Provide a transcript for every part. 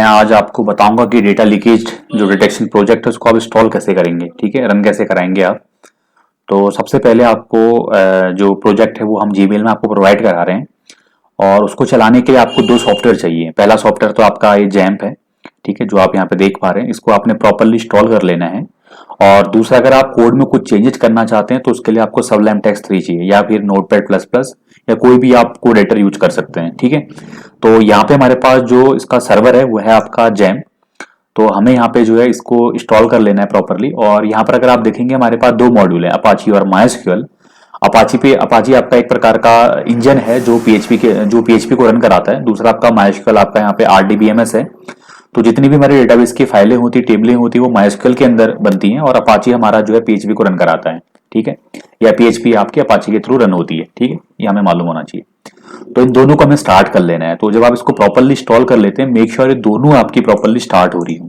आज आपको बताऊंगा कि डेटा लीकेज जो डिटेक्शन प्रोजेक्ट है उसको आप इंस्टॉल कैसे करेंगे। ठीक है, रन कैसे कराएंगे आप। तो सबसे पहले आपको जो प्रोजेक्ट है वो हम जीमेल में आपको प्रोवाइड करा रहे हैं और उसको चलाने के लिए आपको दो सॉफ्टवेयर चाहिए। पहला सॉफ्टवेयर तो आपका ये जैम्प है, ठीक है, जो आप यहाँ पे देख पा रहे हैं। इसको आपने प्रॉपरली इंस्टॉल कर लेना है। और दूसरा, अगर आप कोड में कुछ चेंजेस करना चाहते हैं तो उसके लिए आपको सबलाइम टेक्स्ट 3 चाहिए या फिर नोटपैड प्लस प्लस या कोई भी आप कोड एडिटर यूज कर सकते हैं। ठीक है, तो यहाँ पे हमारे पास जो इसका सर्वर है वो है आपका जैम। तो हमें यहाँ पे जो है इसको इंस्टॉल कर लेना है प्रॉपरली। और यहाँ पर अगर आप देखेंगे हमारे पास दो मॉड्यूल है, अपाची और माइस्क्यूएल। अपाची आपका एक प्रकार का इंजन है जो पीएचपी को रन कराता है। दूसरा आपका माइस्क्यूएल आपका यहाँ पे आरडीबीएमएस है। तो जितनी भी हमारे डेटाबेस की फाइलें होती टेबलें होती वो माइस्क्यूएल के अंदर बनती हैं और अपाची हमारा जो है पीएचपी को रन कराता है। ठीक है, या पीएचपी आपकी अपाची के थ्रू रन होती है। ठीक है, ये हमें मालूम होना चाहिए। तो इन दोनों को हमें स्टार्ट कर लेना है। तो जब आप इसको प्रॉपरली इंस्टॉल कर लेते हैं, मेक श्योर ये दोनों आपकी प्रॉपरली स्टार्ट हो रही हो।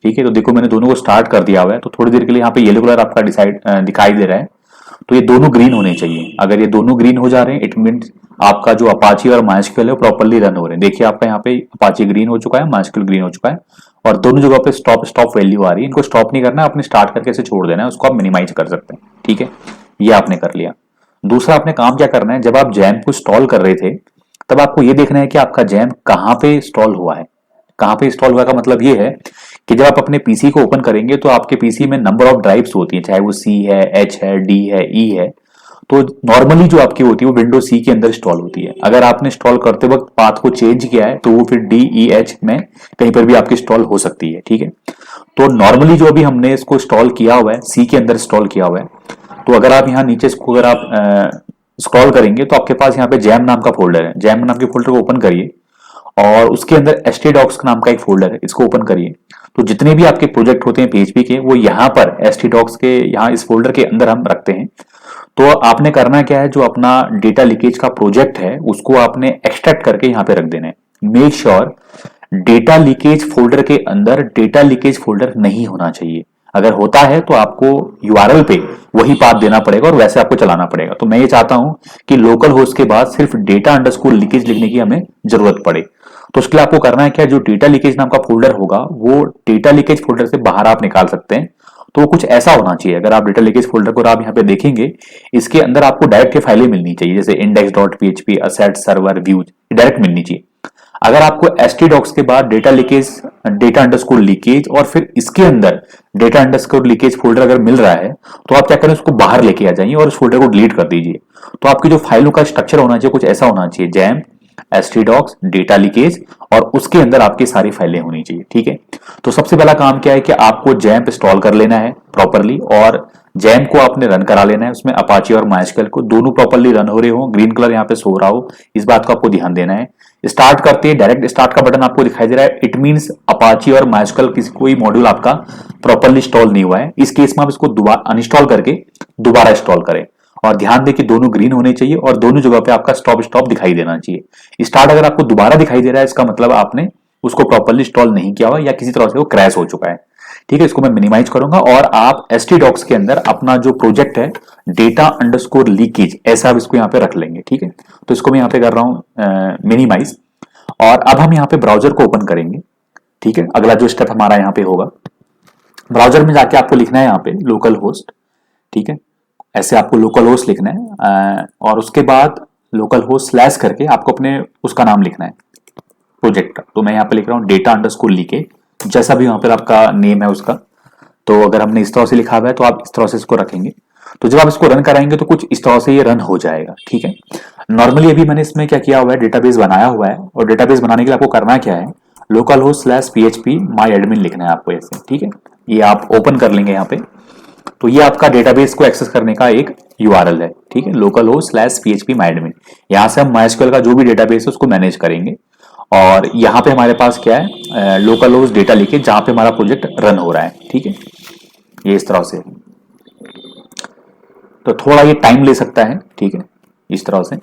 ठीक है, तो देखो मैंने दोनों को स्टार्ट कर दिया हुआ है। तो थोड़ी देर के लिए यहाँ पे येलो कलर आपका दिखाई दे रहा है। तो ये दोनों ग्रीन होने चाहिए। अगर ये दोनों ग्रीन हो जा रहे हैं इट मीन्स आपका जो अपाची और माइस्क्यूएल है वो प्रॉपरली रन हो रहे हैं। देखिए आपका यहाँ पे अपाची ग्रीन हो चुका है, माइस्क्यूएल ग्रीन हो चुका है और दोनों जगह पे स्टॉप स्टॉप वैल्यू आ रही है। इनको स्टॉप नहीं करना है, आपने स्टार्ट करके इसे छोड़ देना है, उसको आप मिनिमाइज कर सकते हैं। ठीक है, ये आपने कर लिया। दूसरा आपने काम क्या करना है, जब आप जैम को इंस्टॉल कर रहे थे तब आपको ये देखना है कि आपका जैम कहाँ पे इंस्टॉल हुआ है। कहाँ पे इंस्टॉल हुआ का मतलब ये है कि जब आप अपने पीसी को ओपन करेंगे तो आपके पीसी में नंबर ऑफ ड्राइव्स होती है, चाहे वो सी है, एच है, डी है, ई है। तो नॉर्मली जो आपकी होती है वो विंडो सी के अंदर इंस्टॉल होती है। अगर आपने इंस्टॉल करते वक्त पाथ को चेंज किया है तो वो फिर डी ई एच में कहीं पर भी आपकी इंस्टॉल हो सकती है। ठीक है, तो नॉर्मली जो अभी हमने इसको इंस्टॉल किया हुआ है सी के अंदर इंस्टॉल किया हुआ है। तो अगर आप यहाँ नीचे इसको अगर आप स्क्रॉल करेंगे तो आपके पास यहाँ पे जैम नाम का फोल्डर है। जैम नाम के फोल्डर को ओपन करिए और उसके अंदर htdocs नाम का एक फोल्डर है, इसको ओपन करिए। तो जितने भी आपके प्रोजेक्ट होते हैं पीएचपी के वो यहाँ पर htdocs के यहाँ इस फोल्डर के अंदर हम रखते हैं। तो आपने करना क्या है, जो अपना डेटा लीकेज का प्रोजेक्ट है उसको आपने एक्सट्रैक्ट करके यहाँ पे रख देना है। Make sure data leakage folder के अंदर डेटा लीकेज फोल्डर नहीं होना चाहिए। अगर होता है तो आपको यूआरएल पे वही पाथ देना पड़ेगा और वैसे आपको चलाना पड़ेगा। तो मैं ये चाहता हूं कि लोकल होस्ट के बाद सिर्फ डेटा अंडरस्कोर लीकेज लिखने की हमें जरूरत पड़े। तो उसके लिए आपको करना है क्या, जो डेटा लीकेज नाम का फोल्डर होगा वो डेटा लीकेज फोल्डर से बाहर आप निकाल सकते हैं। तो वो कुछ ऐसा होना चाहिए। अगर आप डेटा लीकेज फोल्डर को आप यहाँ पे देखेंगे, इसके अंदर आपको डायरेक्ट ये फाइलें मिलनी चाहिए, जैसे index.php, asset, server, views, direct मिलनी चाहिए। अगर आपको htdocs के बाद data leakage, data underscore leakage और फिर इसके अंदर डेटा अंडरस्कोर लीकेज फोल्डर अगर मिल रहा है तो आप क्या करें, उसको बाहर लेके आ जाइए और उस फोल्डर को डिलीट कर दीजिए। तो आपकी जो फाइलों का स्ट्रक्चर होना चाहिए कुछ ऐसा होना चाहिए, जैम, htdocs, डेटा लीकेज और उसके अंदर आपकी सारी फाइलें होनी चाहिए। ठीक है, तो सबसे पहला काम क्या है कि आपको जैम इंस्टॉल कर लेना है प्रॉपरली और जैम को आपने रन करा लेना है। उसमें अपाची और माइस्क्यूएल को दोनों प्रॉपरली रन हो रहे हो, ग्रीन कलर यहाँ पे सो रहा हो, इस बात को आपको ध्यान देना है। स्टार्ट करते ही डायरेक्ट स्टार्ट का बटन आपको दिखाई दे रहा है, इट मींस अपाची और माइस्क्यूएल किसी कोई मॉड्यूल आपका प्रॉपरली इंस्टॉल नहीं हुआ है। इस केस में आप इसको दोबारा अनइंस्टॉल करके दोबारा इंस्टॉल करें और ध्यान दें कि दोनों ग्रीन होने चाहिए और दोनों जगह पे आपका स्टॉप स्टॉप दिखाई देना चाहिए। स्टार्ट अगर आपको दोबारा दिखाई दे रहा है इसका मतलब आपने उसको प्रॉपरली इंस्टॉल नहीं किया हुआ या किसी तरह से वो क्रैश हो चुका है। ठीक है, इसको मैं मिनिमाइज करूंगा और आप htdocs के अंदर अपना जो प्रोजेक्ट है डेटा अंडरस्कोर लीकेज ऐसा आप इसको यहाँ पे रख लेंगे। ठीक है, तो इसको मैं यहाँ पे कर रहा हूँ मिनिमाइज और अब हम यहाँ पे ब्राउजर को ओपन करेंगे। ठीक है, अगला जो स्टेप हमारा यहाँ पे होगा, ब्राउजर में जाके आपको लिखना है यहाँ पे लोकल होस्ट। ठीक है, ऐसे आपको लोकल होस्ट लिखना है और उसके बाद लोकल होस्ट स्लैश करके आपको अपने उसका नाम लिखना है प्रोजेक्ट का। तो मैं यहाँ पे लिख रहा हूँ डेटा अंडरस्कोर लीकेज, जैसा भी वहां पर आपका नेम है उसका। तो अगर हमने इस तरह से लिखा हुआ है तो आप इस तरह से इसको रखेंगे। तो जब आप इसको रन कराएंगे तो कुछ इस तरह से ये रन हो जाएगा। ठीक है, नॉर्मली अभी मैंने इसमें क्या किया हुआ है, डेटाबेस बनाया हुआ है और डेटाबेस बनाने के लिए आपको करना क्या है, लोकल होस्ट स्लैश php माई एडमिन लिखना है आपको ऐसे। ठीक है, ये आप ओपन कर लेंगे यहाँ पे। तो ये आपका डेटाबेस को एक्सेस करने का एक यूआरएल है। ठीक है, लोकल होस्ट स्लैश php माई एडमिन। यहाँ से हम माइस्क्यूएल का जो भी डेटाबेस है उसको मैनेज करेंगे और यहाँ पे हमारे पास क्या है, लोकल होस्ट डेटा लीकेज जहां पे हमारा प्रोजेक्ट रन हो रहा है। ठीक है, ये इस तरह से, तो थोड़ा ये टाइम ले सकता है। ठीक है, इस तरह से।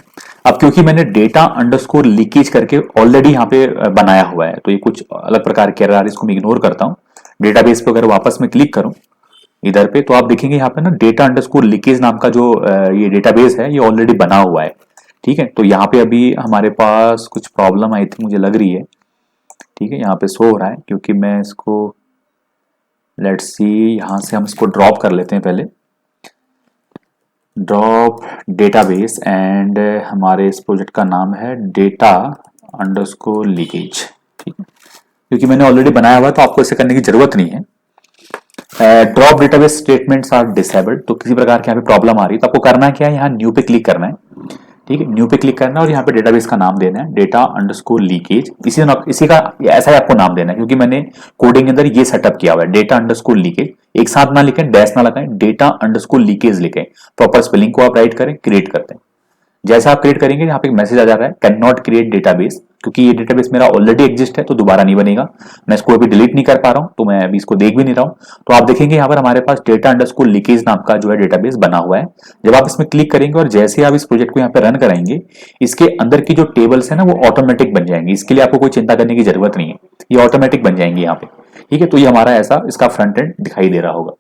अब क्योंकि मैंने डेटा अंडरस्कोर लीकेज करके ऑलरेडी यहाँ पे बनाया हुआ है तो ये कुछ अलग प्रकार के एरर, इसको मैं इग्नोर करता हूँ। डेटाबेस पे अगर वापस में क्लिक करूं इधर पे तो आप देखेंगे यहाँ पे ना डेटा अंडरस्कोर लीकेज नाम का जो ये डेटाबेस है ये ऑलरेडी बना हुआ है। ठीक है, तो यहाँ पे अभी हमारे पास कुछ प्रॉब्लम आई थी मुझे लग रही है ठीक है, यहाँ पे शो हो रहा है क्योंकि मैं इसको लेट्स सी यहाँ से हम इसको ड्रॉप कर लेते हैं पहले, ड्रॉप डेटाबेस एंड हमारे इस प्रोजेक्ट का नाम है डेटा अंडरस्कोर लीकेज। ठीक है, क्योंकि मैंने ऑलरेडी बनाया हुआ है तो आपको इसे करने की जरूरत नहीं है। Drop database statements are disabled, तो किसी प्रकार की यहाँ पे प्रॉब्लम आ रही है तो आपको करना क्या है, यहाँ न्यू पे क्लिक करना है। ठीक है, न्यू पे क्लिक करना है और यहाँ पे डेटाबेस का नाम देना है डेटा अंडरस्कोर लीकेज। इसी का ऐसा ही आपको नाम देना है क्योंकि मैंने कोडिंग के अंदर ये सेटअप किया हुआ है, डेटा अंडरस्कोर लीकेज। एक साथ ना लिखें, डैश ना लगाएं, डेटा अंडरस्कोर लीकेज लिखें। प्रॉपर स्पेलिंग को आप राइट करें, क्रिएट करते हैं। जैसा आप क्रिएट करेंगे यहाँ पे एक मैसेज आ जा रहा है कैन नॉट क्रिएट डेटाबेस, क्योंकि ये डेटाबेस मेरा ऑलरेडी एग्जिस्ट है तो दोबारा नहीं बनेगा। मैं इसको अभी डिलीट नहीं कर पा रहा हूँ तो मैं अभी इसको देख भी नहीं रहा हूँ। तो आप देखेंगे यहाँ पर हमारे पास डेटा अंडरस्कोर लीकेज नाम का जो है डेटाबेस बना हुआ है। जब आप इसमें क्लिक करेंगे और जैसे आप इस प्रोजेक्ट को यहाँ पे रन कराएंगे, इसके अंदर की जो टेबल्स है ना वो ऑटोमेटिक बन जाएंगे। इसके लिए आपको कोई चिंता करने की जरूरत नहीं है, ये ऑटोमेटिक बन जाएंगे यहाँ पे। ठीक है, तो ये हमारा ऐसा इसका फ्रंट एंड दिखाई दे रहा होगा।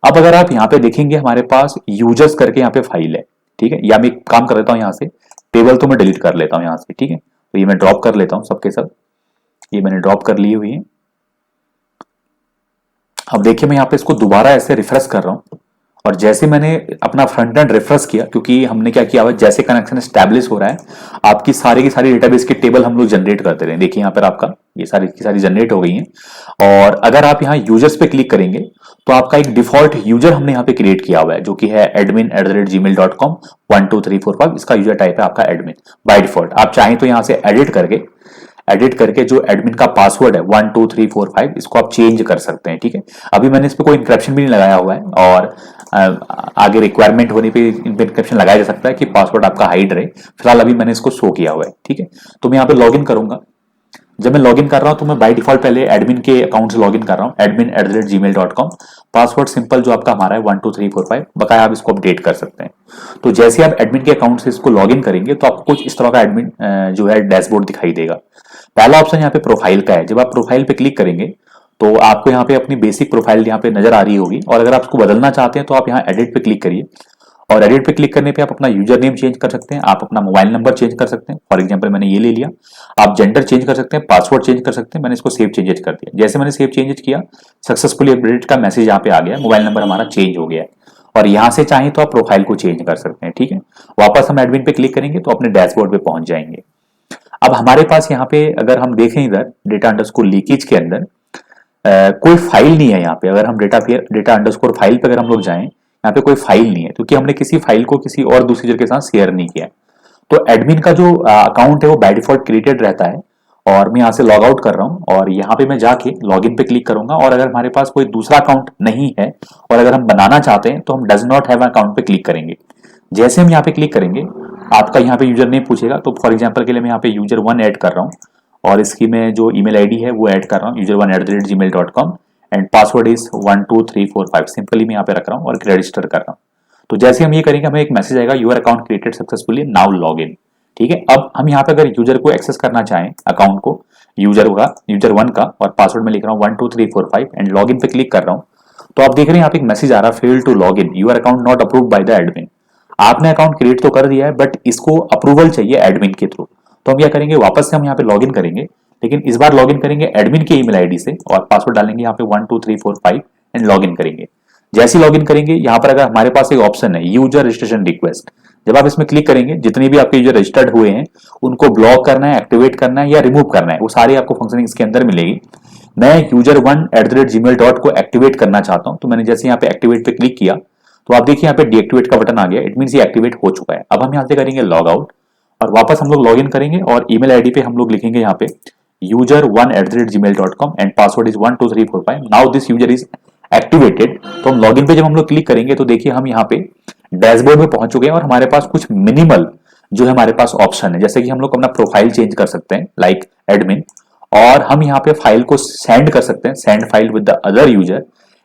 अब अगर आप यहाँ पे देखेंगे हमारे पास यूजर्स करके यहाँ पे फाइल है। ठीक है, या मैं एक काम कर लेता हूँ, यहाँ से टेबल तो मैं डिलीट कर लेता हूँ यहाँ से। ठीक है, तो ये मैं ड्रॉप कर लेता हूँ सबके सब, ये मैंने ड्रॉप कर लिए हुई है। अब देखिए मैं यहाँ पे इसको दोबारा ऐसे रिफ्रेश कर रहा हूँ और जैसे मैंने अपना फ्रंट एंड रिफ्रेश किया, क्योंकि हमने क्या किया हुआ, जैसे कनेक्शन एस्टैब्लिश हो रहा है आपकी सारी की सारी डेटाबेस की टेबल हम लोग जनरेट करते रहे। देखिए यहाँ पर आपका ये सारी की सारी जनरेट हो गई हैं। और अगर आप यहाँ यूजर्स पे क्लिक करेंगे तो आपका एक डिफॉल्ट यूजर हमने यहाँ पे क्रिएट किया हुआ है जो कि है admin@gmail.com 12345। इसका यूजर टाइप है आपका एडमिन बाय डिफॉल्ट। आप चाहें तो यहाँ से एडिट करके जो एडमिन का पासवर्ड है 12345 इसको आप चेंज कर सकते हैं। ठीक है, अभी मैंने इस पर कोई इंक्रिप्शन भी नहीं लगाया हुआ है और आगे रिक्वायरमेंट होने पे इन पे इंक्रिप्शन लगाया जा सकता है कि पासवर्ड आपका हाइड रहे। फिलहाल अभी मैंने इसको शो किया हुआ है। ठीक है, तो मैं यहाँ पे लॉग इन करूंगा। जब मैं लॉगिन कर रहा हूं तो मैं बाय डिफॉल्ट पहले एडमिन के अकाउंट से लॉगिन कर रहा हूं, admin@gmail.com। पासवर्ड सिंपल जो आपका हमारा है 12345, बकाया आप इसको अपडेट कर सकते हैं। तो जैसे आप एडमिन के अकाउंट से इसको लॉगिन करेंगे तो आपको कुछ इस तरह का एडमिन जो है डैशबोर्ड दिखाई देगा। पहला ऑप्शन यहाँ पे प्रोफाइल का है। जब आप प्रोफाइल पे क्लिक करेंगे तो आपको यहाँ पे अपनी बेसिक प्रोफाइल यहाँ पे नजर आ रही होगी और अगर आप उसको बदलना चाहते हैं तो आप यहाँ एडिट पे क्लिक करिए और एडिट पे क्लिक करने पे आप अपना यूजर नेम चेंज कर सकते हैं, आप अपना मोबाइल नंबर चेंज कर सकते हैं। फॉर एग्जांपल मैंने ये ले लिया। आप जेंडर चेंज कर सकते हैं, पासवर्ड चेंज कर सकते हैं। मैंने इसको सेव चेंजेस कर दिया। जैसे मैंने सेव चेंजेस किया, सक्सेसफुली अपडेट का मैसेज यहाँ पे आ गया, मोबाइल नंबर हमारा चेंज हो गया है। और यहाँ से चाहें तो आप प्रोफाइल को चेंज कर सकते हैं। ठीक है, वापस हम एडमिन पे क्लिक करेंगे तो अपने डैशबोर्ड पे पहुंच जाएंगे। अब हमारे पास यहाँ पे अगर हम देखें इधर डेटा अंडरस्कोर लीकेज के अंदर कोई फाइल नहीं है। यहाँ पे अगर हम डेटा अंडरस्कोर फाइल पे अगर हम लोग जाएं, यहाँ पे कोई फाइल नहीं है क्योंकि हमने किसी फाइल को किसी और दूसरे यूजर के साथ शेयर नहीं किया। तो एडमिन का जो अकाउंट है वो बाय डिफॉल्ट क्रिएटेड रहता है और मैं यहाँ से लॉग आउट कर रहा हूँ और यहाँ पे मैं जाके लॉगिन पे क्लिक करूंगा। और अगर हमारे पास कोई दूसरा अकाउंट नहीं है और अगर हम बनाना चाहते हैं तो हम डज नॉट हैव अकाउंट पे क्लिक करेंगे। जैसे हम यहाँ पे क्लिक करेंगे आपका यहाँ पे यूजर नेम पूछेगा। तो फॉर एग्जाम्पल के लिए मैं यहाँ पे यूजर1 ऐड कर रहा हूँ और इसकी मैं जो ईमेल आईडी है वो ऐड कर रहा हूँ user1@gmail.com and password is 12345। Simply मैं यहाँ पे रख रहा हूँ और रजिस्टर कर रहा हूँ। तो जैसे हम ये करेंगे हमें एक मैसेज आएगा your account created successfully now log in. ठीक है, अब हम यहाँ पे अगर यूजर को एक्सेस करना चाहें अकाउंट को यूजर1 का और पासवर्ड में लिख रहा हूँ 12345 एंड लॉग इन पे क्लिक कर रहा हूँ तो आप देख रहे हैं यहाँ पे एक मैसेज आ रहा है fail to log in, your account not approved by the admin. आपने अकाउंट क्रिएट तो कर दिया है बट इसको अप्रूवल चाहिए एडमिन के थ्रू। तो हम क्या करेंगे, वापस से हम यहाँ पे लॉगिन करेंगे लेकिन इस बार लॉगिन करेंगे एडमिन के ईमेल आईडी से और पासवर्ड डालेंगे यहाँ पे 12345 एंड लॉगिन करेंगे। जैसे लॉगिन करेंगे यहाँ पर अगर हमारे पास एक ऑप्शन है यूजर रजिस्ट्रेशन रिक्वेस्ट, जब आप इसमें क्लिक करेंगे जितने भी आपके यूजर रजिस्टर्ड हुए हैं उनको ब्लॉक करना है, एक्टिवेट करना है या रिमूव करना है, वो सारी आपको फंक्शनिंग इसके अंदर मिलेगी। मैं user1@gmail को एक्टिवेट करना चाहता हूँ तो मैंने जैसे यहाँ पे एक्टिवेट पे क्लिक किया तो आप देखिए यहाँ पे डीएक्टिवेट का बटन आ गया। इट मीन ये एक्टिवेट हो चुका है। अब हम यहाँ से करेंगे लॉग आउट और वापस हम लोग लॉग इन करेंगे और ईमेल आईडी पे हम लोग लिखेंगे यहाँ पे user1@gmail.com and password is 12345। Now this user is activated. तो हम लॉगिन पे जब हम लोग क्लिक करेंगे तो देखिए हम यहाँ पे डैशबोर्ड में पहुंच चुके हैं और हमारे पास कुछ मिनिमल जो है हमारे पास ऑप्शन है, जैसे कि हम लोग अपना प्रोफाइल चेंज कर सकते हैं लाइक एडमिन और हम यहाँ पे फाइल को सेंड कर सकते हैं, send file with the other user.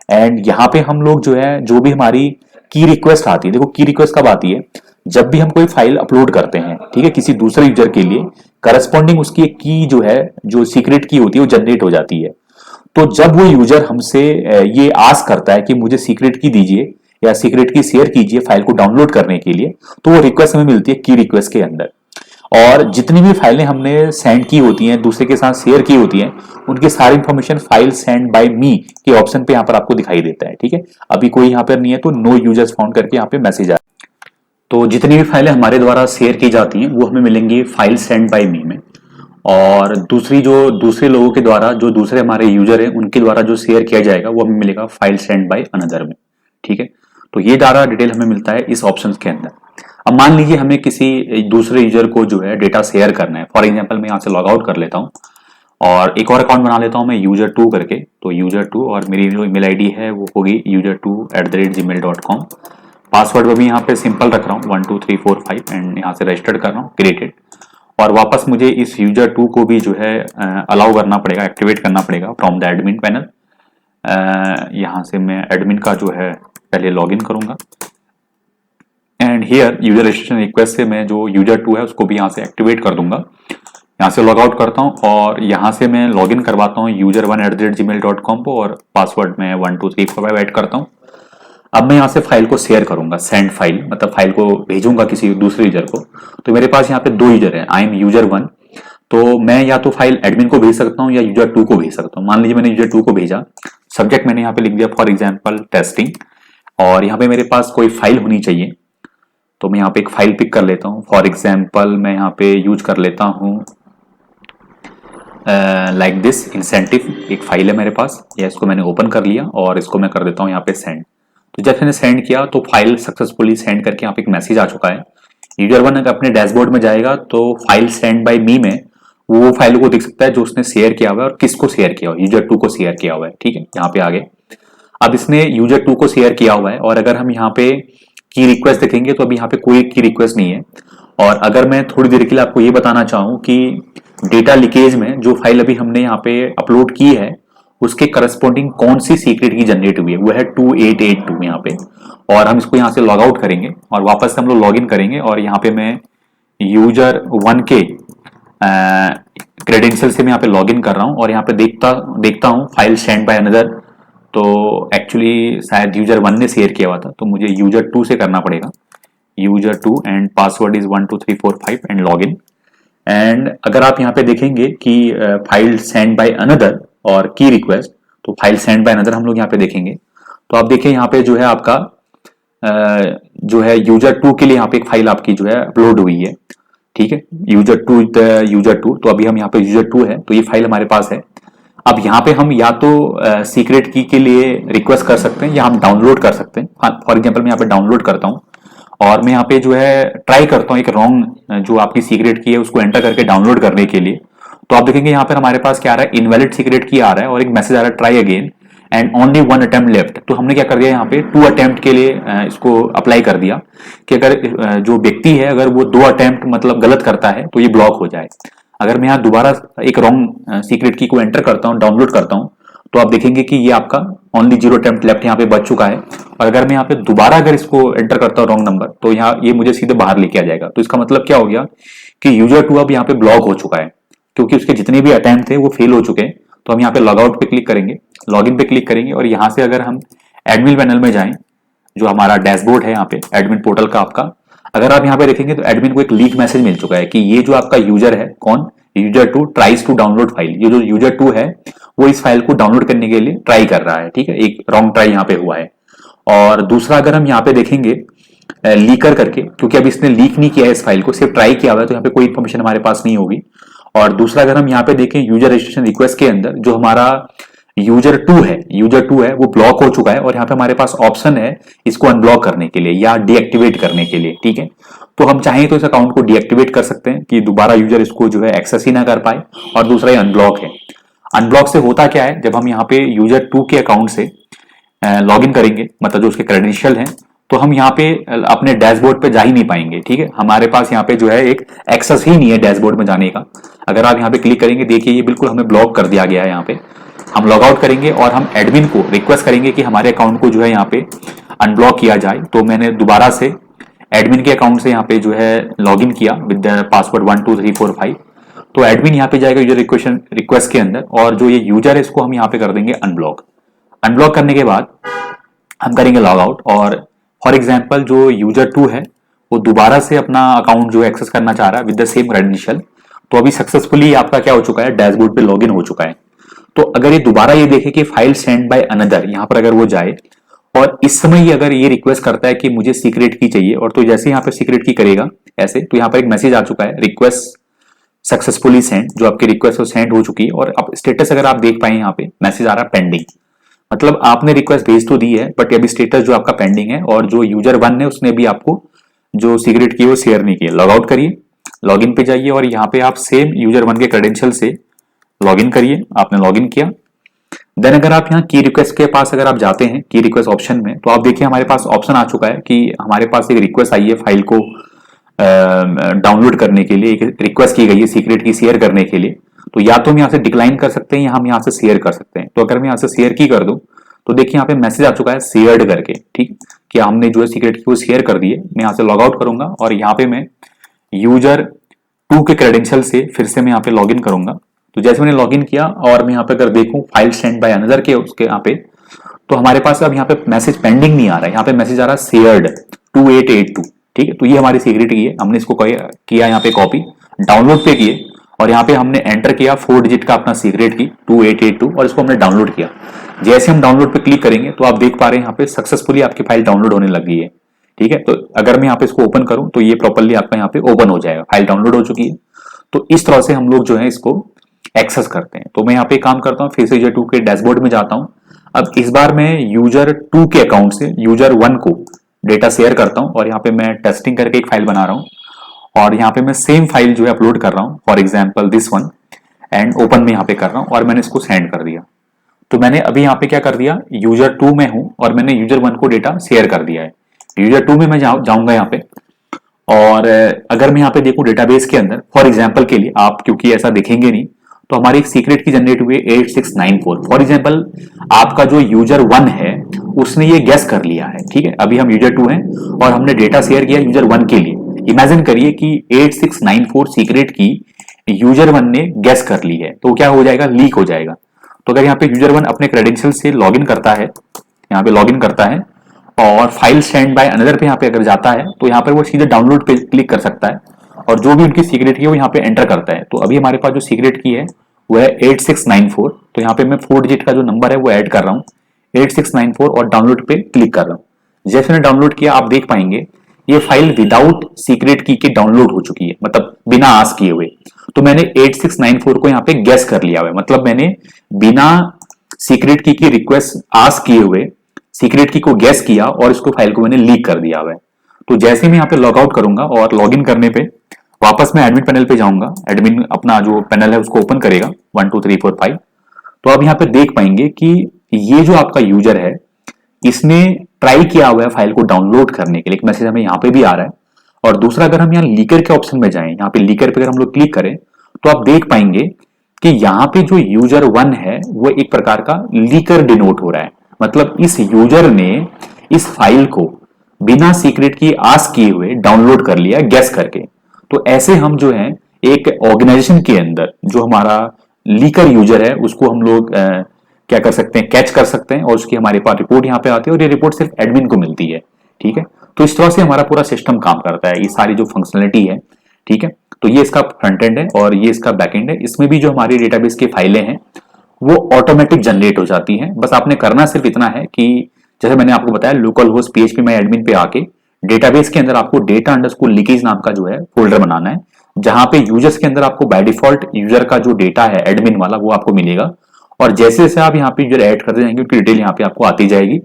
And यहाँ पे हम लोग जो है जो भी हमारी की रिक्वेस्ट आती है, देखो की रिक्वेस्ट कब आती है, जब भी हम कोई फाइल अपलोड करते हैं ठीक है किसी दूसरे यूजर के लिए, करस्पॉन्डिंग उसकी एक की जो है जो सीक्रेट की होती है वो जनरेट हो जाती है। तो जब वो यूजर हमसे ये आस्क करता है कि मुझे सीक्रेट की दीजिए या सीक्रेट की शेयर कीजिए फाइल को डाउनलोड करने के लिए, तो वो रिक्वेस्ट हमें मिलती है की रिक्वेस्ट के अंदर। और जितनी भी फाइलें हमने सेंड की होती हैं, दूसरे के साथ शेयर की होती हैं, उनकी सारी इंफॉर्मेशन फाइल सेंड बाय मी के ऑप्शन पे यहाँ पर आपको दिखाई देता है। ठीक है, अभी कोई यहाँ पर नहीं है तो नो यूजर्स फाउंड करके यहाँ पे मैसेज आया। तो जितनी भी फाइलें हमारे द्वारा शेयर की जाती हैं वो हमें मिलेंगी फाइल सेंड बाय मी में, और दूसरी जो दूसरे लोगों के द्वारा, जो दूसरे हमारे यूजर हैं उनके द्वारा जो शेयर किया जाएगा वो हमें मिलेगा फाइल सेंड बाय अनदर में। ठीक है, तो ये सारा डिटेल हमें मिलता है इस ऑप्शन के अंदर। अब मान लीजिए हमें किसी दूसरे यूजर को जो है डेटा शेयर करना है। फॉर एग्जाम्पल मैं यहाँ से लॉग आउट कर लेता हूँ और एक और अकाउंट बना लेता हूँ मैं user2 करके। तो user2 और मेरी जो ईमेल आईडी है वो होगी user2@gmail.com। पासवर्ड भी यहाँ पे सिंपल रख रहा हूँ 1 2 3 4 5 एंड यहाँ से रजिस्टर्ड कर रहा हूँ क्रिएटेड। और वापस मुझे इस user2 को भी जो है अलाउ करना पड़ेगा, एक्टिवेट करना पड़ेगा फ्रॉम द एडमिन पैनल। यहाँ से मैं एडमिन का जो है पहले लॉगिन करूंगा and here user registration request से मैं जो user2 है उसको भी यहाँ से एक्टिवेट कर दूंगा। यहाँ से लॉग आउट करता हूँ और यहाँ से मैं लॉगिन करवाता हूँ user1@gmail.com को और पासवर्ड में 1 2 3 4 5 ऐड करता हूँ। अब मैं यहाँ से फाइल को शेयर करूंगा, सेंड फाइल मतलब फाइल को भेजूंगा किसी दूसरे यूजर को। तो मेरे पास यहाँ पे दो यूजर हैं, आई एम user1। तो मैं या तो फाइल एडमिन को भेज सकता हूँ या user2 को भेज सकता हूँ। मान लीजिए मैंने user2 को भेजा, सब्जेक्ट मैंने यहाँ पे लिख दिया फॉर एग्जाम्पल टेस्टिंग, और यहाँ पे मेरे पास कोई फाइल होनी चाहिए। तो मैं यहाँ पे एक फाइल पिक कर लेता हूँ। फॉर एग्जाम्पल मैं यहाँ पे यूज कर लेता हूँ लाइक दिस इंसेंटिव, एक फाइल है मेरे पास, या इसको मैंने ओपन कर लिया और इसको मैं कर देता हूँ यहाँ पे सेंड। तो जब मैंने सेंड किया तो फाइल सक्सेसफुली सेंड करके यहाँ पे एक मैसेज आ चुका है। user1 अगर अपने डैशबोर्ड में जाएगा तो फाइल सेंड बाय मी में वो फाइल को देख सकता है जो उसने शेयर किया हुआ है और किसको शेयर किया हुआ है, user2 को शेयर किया हुआ है। ठीक है, यहाँ पे आगे अब इसने user2 को शेयर किया हुआ है और अगर हम यहाँ पे की रिक्वेस्ट देखेंगे तो अभी यहाँ पे कोई की रिक्वेस्ट नहीं है। और अगर मैं थोड़ी देर के लिए आपको ये बताना चाहूँ कि डेटा लीकेज में जो फाइल अभी हमने यहाँ पे अपलोड की है उसके करस्पॉन्डिंग कौन सी सीक्रेट की जनरेट हुई है, वो है 2882 यहाँ पे। और हम इसको यहाँ से लॉग आउट करेंगे और वापस हम लोग लॉग इन करेंगे और यहाँ पे मैं user1 के क्रेडेंशियल से मैं यहाँ पे लॉग इन कर रहा हूँ और यहाँ पे देखता हूँ फाइल सेंड बाय अनदर। तो एक्चुअली शायद user1 ने शेयर किया हुआ था तो मुझे user2 से करना पड़ेगा, user2 and password is 1 2 3 4 5 and log in. And अगर आप यहाँ पे देखेंगे कि फाइल सेंड बाय अनदर और की रिक्वेस्ट, तो फाइल सेंड बाय अनदर हम लोग यहाँ पे देखेंगे तो आप देखिए यहाँ पे जो है आपका जो है user2 के लिए यहाँ पे एक फाइल आपकी जो है अपलोड हुई है। ठीक है, user2 तो अभी हम यहाँ पे user2 है तो ये फाइल हमारे पास है। अब यहाँ पे हम या तो सीक्रेट की के लिए रिक्वेस्ट कर सकते हैं या हम डाउनलोड कर सकते हैं। फॉर एग्जांपल मैं यहाँ पे डाउनलोड करता हूँ और मैं यहाँ पे जो है ट्राई करता हूँ एक रॉन्ग जो आपकी सीक्रेट की है उसको एंटर करके डाउनलोड करने के लिए। तो आप देखेंगे यहाँ पर हमारे पास क्या आ रहा है, इनवैलिड सीक्रेट की आ रहा है और एक मैसेज आ रहा है try again and only 1 attempt left. तो हमने क्या कर दिया यहाँ पे 2 अटेम्प्ट के लिए इसको अप्लाई कर दिया कि अगर जो व्यक्ति है अगर वो 2 अटेम्प्ट मतलब गलत करता है तो ये ब्लॉक हो जाए। अगर मैं यहाँ दोबारा एक रॉन्ग सीक्रेट की को एंटर करता हूँ, डाउनलोड करता हूँ, तो आप देखेंगे कि ये आपका ओनली 0 अटेम्प्ट लेफ्ट यहाँ पे बच चुका है। और अगर मैं यहाँ पे दोबारा अगर इसको एंटर करता हूँ रॉन्ग नंबर तो यहाँ ये मुझे सीधे बाहर लेके आ जाएगा। तो इसका मतलब क्या हो गया कि user2 अब यहाँ पे ब्लॉक हो चुका है क्योंकि उसके जितने भी अटेम्प्ट थे वो फेल हो चुके हैं। तो हम यहाँ पे लॉग आउट पे क्लिक करेंगे, लॉग इन पे क्लिक करेंगे और यहाँ से अगर हम एडमिन पैनल में जाएं, जो हमारा डैशबोर्ड है यहाँ पे एडमिन पोर्टल का आपका, अगर आप यहाँ पे देखेंगे तो एडमिन को एक लीक मैसेज मिल चुका है कि ये जो आपका यूजर है, कौन, user2 tries to download file. ये जो user2 है वो इस फाइल को डाउनलोड करने के लिए ट्राई कर रहा है। ठीक है, एक रॉन्ग ट्राई यहाँ पे हुआ है। और दूसरा अगर हम यहाँ पे देखेंगे लीकर करके, क्योंकि अभी इसने लीक नहीं किया है इस फाइल को, सिर्फ ट्राई किया हुआ है तो यहाँ पे कोई इन्फॉर्मेशन हमारे पास नहीं होगी। और दूसरा अगर हम यहाँ पे देखें यूजर रजिस्ट्रेशन रिक्वेस्ट के अंदर जो हमारा user2 है वो ब्लॉक हो चुका है और यहाँ पे हमारे पास ऑप्शन है इसको अनब्लॉक करने के लिए या डीएक्टिवेट करने के लिए। ठीक है, तो हम चाहें तो इस अकाउंट को डीएक्टिवेट कर सकते हैं कि दोबारा यूजर इसको जो है एक्सेस ही ना कर पाए। और दूसरा ये अनब्लॉक है। अनब्लॉक से होता क्या है, जब हम यहाँ पे user2 के अकाउंट से लॉग इन करेंगे, मतलब जो उसके क्रेडेंशियल हैं, तो हम यहाँ पे अपने डैशबोर्ड पे जा ही नहीं पाएंगे। ठीक है, हमारे पास यहाँ पे जो है एक एक्सेस ही नहीं है डैशबोर्ड में जाने का। अगर आप यहाँ पे क्लिक करेंगे, देखिए ये बिल्कुल हमें ब्लॉक कर दिया गया है। यहाँ पे हम लॉग आउट करेंगे और हम एडमिन को रिक्वेस्ट करेंगे कि हमारे अकाउंट को जो है यहाँ पे अनब्लॉक किया जाए। तो मैंने दोबारा से एडमिन के अकाउंट से यहाँ पे जो है लॉग इन किया विद पासवर्ड 1 2 3 4 5। तो एडमिन यहाँ पे जाएगा यूजर रिक्वेस्ट के अंदर और जो ये यूजर है इसको हम यहाँ पे कर देंगे अनब्लॉक। अनब्लॉक करने के बाद हम करेंगे लॉग आउट और फॉर एग्जाम्पल जो user2 है वो दोबारा से अपना अकाउंट जो है एक्सेस करना चाह रहा है विद द सेम क्रेडेंशियल, तो अभी सक्सेसफुली आपका क्या हो चुका है, डैशबोर्ड पे लॉगिन हो चुका है। तो अगर ये दोबारा ये देखे कि फाइल सेंड बाय अनदर, यहां पर अगर वो जाए और इस समय अगर ये रिक्वेस्ट करता है कि मुझे सीक्रेट की चाहिए, और तो जैसे यहाँ पे सीक्रेट की करेगा ऐसे, तो यहाँ पर एक मैसेज आ चुका है, रिक्वेस्ट सक्सेसफुली सेंड, जो आपकी रिक्वेस्ट वो सेंड हो चुकी है। और अब स्टेटस अगर आप देख पाए, यहाँ पे मैसेज आ रहा है पेंडिंग, मतलब आपने रिक्वेस्ट भेज तो दी है बट अभी स्टेटस जो आपका पेंडिंग है, और जो यूजर 1 ने उसने भी आपको जो सीक्रेट की वो शेयर नहीं किया। लॉग आउट करिए, लॉगिन पे जाइए और यहाँ पे आप सेम यूजर 1 के क्रेडेंशियल से लॉगिन करिए। आपने लॉगिन किया, देन अगर आप यहाँ की रिक्वेस्ट के पास अगर आप जाते हैं की रिक्वेस्ट ऑप्शन में, तो आप देखिए हमारे पास ऑप्शन आ चुका है कि हमारे पास एक रिक्वेस्ट आई है फाइल को डाउनलोड करने के लिए, एक रिक्वेस्ट की गई है सीक्रेट की शेयर करने के लिए। तो या तो हम यहाँ से डिक्लाइन कर सकते हैं या हम यहाँ से शेयर कर सकते हैं। तो अगर मैं यहाँ से शेयर की कर दूं तो देखिए यहाँ पे मैसेज आ चुका है शेयर्ड करके, ठीक, कि हमने जो है सीक्रेट की वो शेयर कर दी है। मैं यहाँ से लॉग आउट करूंगा और यहाँ पे मैं यूजर 2 के क्रेडेंशियल से फिर से मैं यहाँ पे लॉग इन करूंगा। तो जैसे मैंने लॉग इन किया और मैं यहाँ पे अगर देखूं फाइल सेंड बाय अनदर के उसके यहाँ पे, तो हमारे पास अब यहाँ पे मैसेज पेंडिंग नहीं आ रहा है, यहाँ पे मैसेज आ रहा है शेयर्ड 2882, ठीक है। तो ये हमारी सीक्रेट की है, हमने इसको किया यहाँ पे कॉपी, डाउनलोड पे किए और यहाँ पे हमने एंटर किया 4 डिजिट का अपना सीक्रेट की 2882 और इसको हमने डाउनलोड किया। जैसे हम डाउनलोड पे क्लिक करेंगे तो आप देख पा रहे हैं यहाँ पे सक्सेसफुली आपकी फाइल डाउनलोड होने लग गई है, ठीक है। तो अगर मैं यहाँ पे इसको ओपन करूं तो ये प्रॉपर्ली आपका यहाँ पे ओपन हो जाएगा, फाइल डाउनलोड हो चुकी है। तो इस तरह से हम लोग जो है इसको एक्सेस करते हैं। तो मैं यहाँ पे काम करता हूँ, फिर से यूजर 2 के डैशबोर्ड में जाता हूँ। अब इस बार मैं यूजर 2 के अकाउंट से यूजर 1 को डेटा शेयर करता हूँ और यहाँ पे मैं टेस्टिंग करके एक फाइल बना रहा हूँ और यहाँ पे मैं सेम फाइल जो है अपलोड कर रहा हूँ, for example this one, and open में यहाँ पे कर रहा हूँ और मैंने इसको सेंड कर दिया। तो मैंने अभी यहाँ पे क्या कर दिया, यूजर 2 में हूँ और मैंने यूजर 1 को डेटा शेयर कर दिया है। यूजर 2 में मैं जाऊंगा यहाँ पे और अगर मैं यहाँ पे देखूं डेटाबेस के अंदर, फॉर एग्जांपल के लिए आप क्योंकि ऐसा देखेंगे नहीं, तो हमारी एक सीक्रेट की जनरेट हुई है 8694। फॉर एग्जांपल आपका जो यूजर 1 है उसने ये गेस कर लिया है, ठीक है। अभी हम यूजर 2 हैं और हमने डेटा शेयर किया यूजर 1 के लिए। इमेजिन करिए कि 8694 सीक्रेट की यूजर 1 ने गेस कर ली है, तो क्या हो जाएगा, लीक हो जाएगा। तो अगर यहाँ पे यूजर 1 अपने क्रेडेंशियल से लॉगिन करता है, यहाँ पे लॉगिन करता है और फाइल सेंड बाय अनदर पे यहाँ पे अगर जाता है तो यहाँ पर वो सीधे डाउनलोड पे क्लिक कर सकता है और जो भी उनकी सीक्रेट की है वो यहाँ पे एंटर करता है। तो अभी हमारे पास जो सीक्रेट की है वो है 8694। तो यहाँ पे मैं 4 डिजिट का जो नंबर है वो ऐड कर रहा हूँ 8694 और डाउनलोड पे क्लिक कर रहा हूँ। जैसे मैंने डाउनलोड किया आप देख पाएंगे ये फाइल विदाउट सीक्रेट की के डाउनलोड हो चुकी है, मतलब बिना आस्क किए हुए। तो मैंने 8694 को यहाँ पे गेस कर लिया हुआ है, मतलब मैंने बिना सीक्रेट की रिक्वेस्ट आस्क किए हुए सीक्रेट की को गेस किया और इसको फाइल को मैंने लीक कर दिया हुआ है। तो जैसे मैं यहाँ पे लॉग आउट करूंगा और लॉग इन करने पे वापस मैं एडमिन पैनल पे जाऊंगा, एडमिन अपना जो पैनल है उसको ओपन करेगा 1 2 3 4 5। तो आप यहाँ पे देख पाएंगे कि ये जो आपका यूजर है इसने ट्राई किया हुआ है फाइल को डाउनलोड करने के लिए, एक मैसेज हमें यहाँ पे भी आ रहा है। और दूसरा अगर हम यहाँ लीकर के ऑप्शन में जाएं, यहाँ पे लीकर पे अगर हम लोग क्लिक करें तो आप देख पाएंगे कि यहाँ पे जो यूजर 1 है वो एक प्रकार का लीकर डिनोट हो रहा है, मतलब इस यूजर ने इस फाइल को बिना सीक्रेट की आस्क किए हुए डाउनलोड कर लिया गेस करके। तो ऐसे हम जो है एक ऑर्गेनाइजेशन के अंदर जो हमारा लीकर यूजर है उसको हम लोग क्या कर सकते हैं, कैच कर सकते हैं और उसकी हमारे पास रिपोर्ट यहाँ पे आती है और ये रिपोर्ट सिर्फ एडमिन को मिलती है, ठीक है। तो इस तरह से हमारा पूरा सिस्टम काम करता है, ये सारी जो फंक्शनलिटी है, ठीक है। तो ये इसका फ्रंट एंड है और ये इसका बैक एंड है। इसमें भी जो हमारी डेटाबेस की फाइलें हैं वो ऑटोमेटिक जनरेट हो जाती हैं। बस आपने करना सिर्फ इतना है कि जैसे मैंने आपको बताया लोकल होस्ट PHP माई एडमिन पे आके डेटाबेस के अंदर आपको डेटा अंडरस्कोर लीकेज नाम का जो है फोल्डर बनाना है, जहां पे यूजर्स के अंदर आपको बाय डिफॉल्ट यूजर का जो डेटा है एडमिन वाला वो आपको मिलेगा। और जैसे जैसे आप यहाँ पे यूजर ऐड करते जाएंगे उनकी डिटेल यहाँ पे आपको आती जाएगी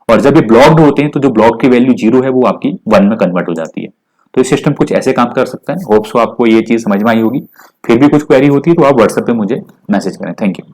और जब ये ब्लॉक्ड होते हैं तो जो ब्लॉक की वैल्यू 0 है वो आपकी 1 में कन्वर्ट हो जाती है। तो ये सिस्टम कुछ ऐसे काम कर सकता है। होप सो आपको ये चीज समझ में आई होगी। फिर भी कुछ क्वेरी होती है तो आप व्हाट्सएप पे मुझे मैसेज करें। Thank you.